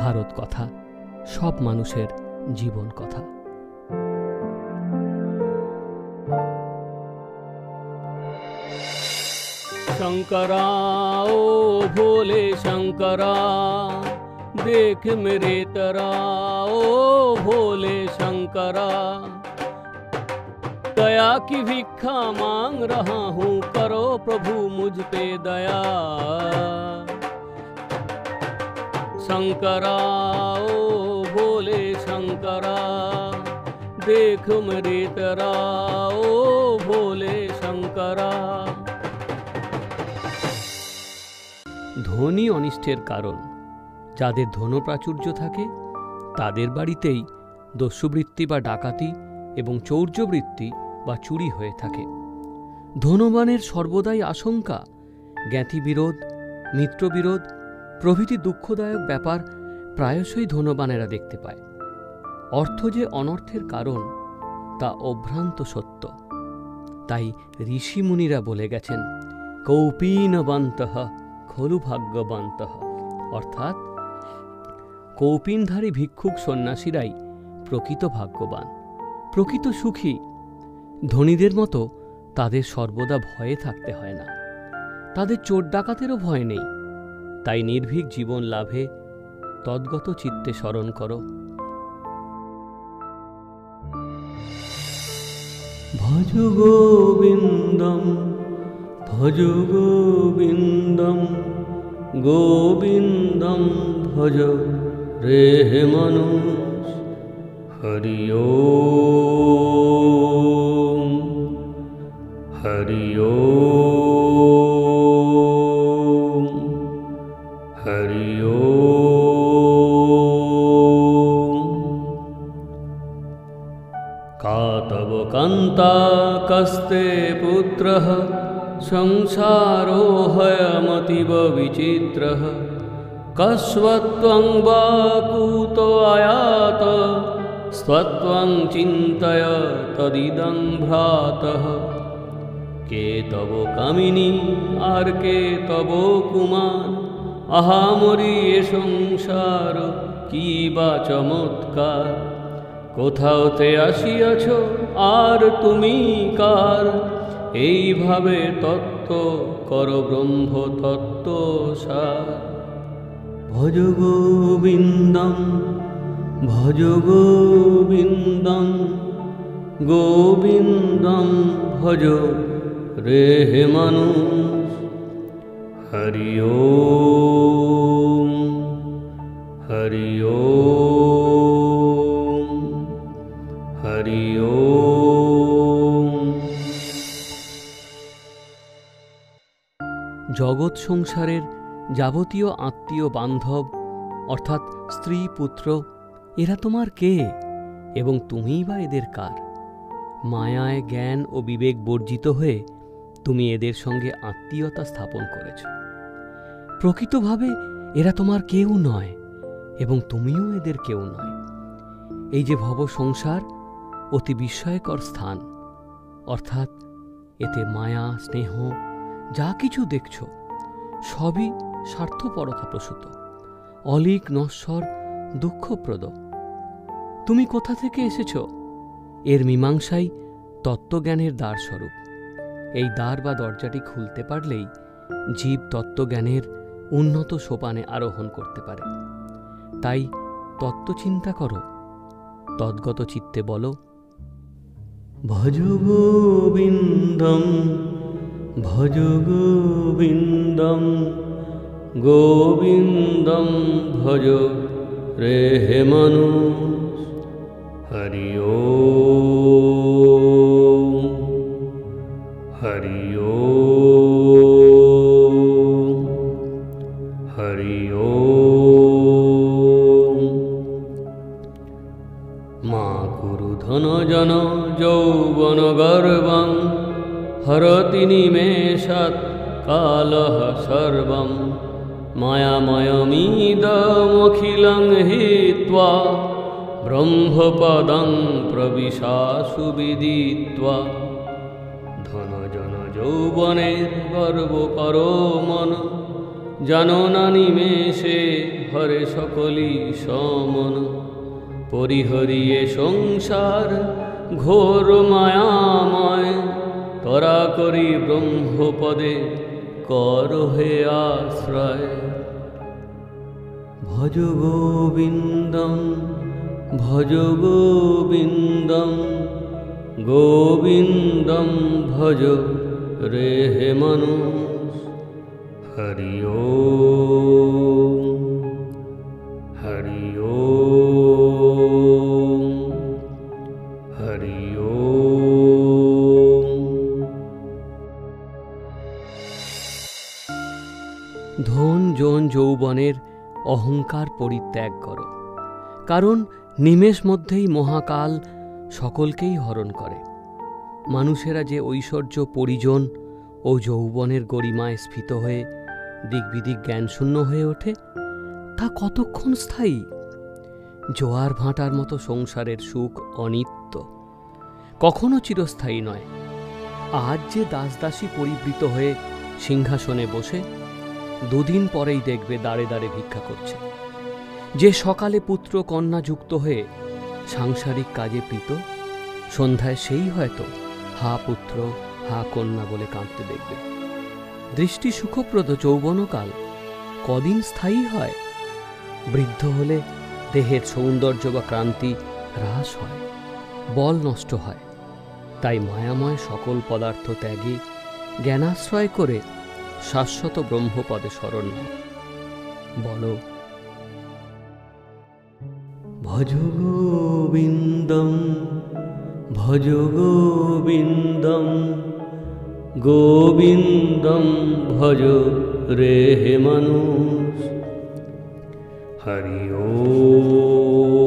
ভারত কথা, সব মানুষের জীবন কথা। शंकरा ओ भोले शंकरा, देख मेरे तरा ओ भोले शंकरा, दया की भिक्षा मांग रहा हूँ, करो प्रभु मुझ पे दया। शंकरा ओ भोले शंकरा, देख मेरे तरा ओ भोले शंकरा। ধনী অনিষ্টের কারণ। যাদের ধনপ্রাচুর্য থাকে তাদের বাড়িতেই দস্যুবৃত্তি বা ডাকাতি এবং চৌর্যবৃত্তি বা চুরি হয়ে থাকে। ধনবানের সর্বদাই আশঙ্কা, জ্ঞাতিবিরোধ, মিত্রবিরোধ প্রভৃতি দুঃখদায়ক ব্যাপার প্রায়শই ধনবানেরা দেখতে পায়। অর্থ যে অনর্থের কারণ তা অভ্রান্ত সত্য। তাই ঋষিমুনিরা বলে গেছেন, কৌপীনবন্তঃ খলু ভাগ্যবন্তঃ, অর্থাৎ কৌপিনধারী ভিক্ষুক সন্ন্যাসীরাই প্রকৃত ভাগ্যবান, প্রকৃত সুখী। ধনীদের মতো তাদের সর্বদা ভয়ে থাকতে হয় না, তাদের চোর ডাকাতেরও ভয় নেই। তাই নির্ভীক জীবন লাভে তদ্গত চিত্তে স্মরণ করো। ভজ গোবিন্দম ভজ গোবিন্দম, গোবিন্দম ভজ রে মানুষ। হরি ওম হরি ওম হরি ওম। কাতব কান্তা কস্তে পুত্রঃ, সংসারো হয়মতীব বিচিত্রঃ। কস্বত্বং বা কুতো আয়াত, স্বত্বং চিন্তয় তদিদং ভ্রাতঃ। কে তব কামিনী আর কে তব কুমার, আহামরি এ সংসার কি বা চমৎকার। কোথাওতে আসিয়াছ আর তুমি কার, এইভাবে তত্ত্ব কর ব্রহ্ম তত্ত্ব সার। ভজ গোবিন্দম ভজ গোবিন্দম, গোবিন্দম ভজ রে মানুষ। হরি ওম হরি ওম হরি ওম। জগৎ সংসারের যাবতীয় আত্মীয় বান্ধব অর্থাৎ স্ত্রী পুত্র এরা তোমার কে এবং তুমিই বা এদের কার? মায়ায় জ্ঞান ও বিবেক বর্জিত হয়ে তুমি এদের সঙ্গে আত্মীয়তা স্থাপন করেছ। প্রকৃতভাবে এরা তোমার কেউ নয় এবং তুমিও এদের কেউ নয়। এই যে ভব সংসার অতি বিস্ময়কর স্থান, অর্থাৎ এতে মায়া স্নেহ যা কিছু দেখছ সবই স্বার্থপরতা প্রসূত, অলীক নশ্বর দুঃখপ্রদ। তুমি কোথা থেকে এসেছ এর মীমাংসাই তত্ত্বজ্ঞানের দ্বারস্বরূপ। এই দ্বার বা দরজাটি খুলতে পারলেই জীব তত্ত্বজ্ঞানের উন্নত সোপানে আরোহণ করতে পারে। তাই তত্ত্বচিন্তা করো, তদ্গত চিত্তে বলো, ভজ গোবিন্দম ভজ গোবিন্দম, গোবিন্দম ভজ রে মানুষ। হরি ওম হরি ওম হরি ওম। মা কুরু ধন জন যৌবন গর্বং, হরতি নিমেষাৎ কালঃ সর্বং। মায়াময়মিদমখিলং হিত্বা, ব্রহ্মপদং প্রবিশাসু বিদিত্বা। ধন জন যৌবনের গর্ব করো মন, জানো না নিমেষে হরে সকলি সমন, পরিহরিয়ে সংসার ঘোর মায়াময়, তরা করি ব্রহ্মপদে কর হে আশ্রয়। ভজ গোবিন্দম ভজ গোবিন্দম, গোবিন্দম ভজ রে হে মানুষ। হরি ওম হরি ওম হরি ওম। ধন জন যৌবনের অহংকার পরিত্যাগ করো, কারণ নিমেষ মধ্যেই মহাকাল সকলকেই হরণ করে। মানুষেরা যে ঐশ্বর্য পরিজন ও যৌবনের গরিমায় স্ফীত হয়ে দিকবিদিক জ্ঞানশূন্য হয়ে ওঠে, তা কতক্ষণ স্থায়ী? জোয়ার ভাঁটার মতো সংসারের সুখ অনিত্য, কখনো চিরস্থায়ী নয়। আজ যে দাসদাসী পরিবৃত হয়ে সিংহাসনে বসে, দুদিন পরেই দেখবে দাঁড়ে দাঁড়ে ভিক্ষা করছে। যে সকালে পুত্র কন্যা যুক্ত হয়ে সাংসারিক কাজে প্রীত, সন্ধ্যায় সেই হয়তো হা পুত্র হা কন্যা বলে কাঁদতে দেখবে। দৃষ্টি সুখপ্রদ যৌবনকাল কদিন স্থায়ী হয়? বৃদ্ধ হলে দেহের সৌন্দর্য বা ক্রান্তি হ্রাস হয়, বল নষ্ট হয়। তাই মায়াময় সকল পদার্থ ত্যাগে জ্ঞানাশ্রয় করে শাশ্বত ব্রহ্মপদে শরণ নাও। বলো, ভজ গোবিন্দম ভজ গোবিন্দম, গোবিন্দম ভজ রে হে মানুষ। হরি ওম।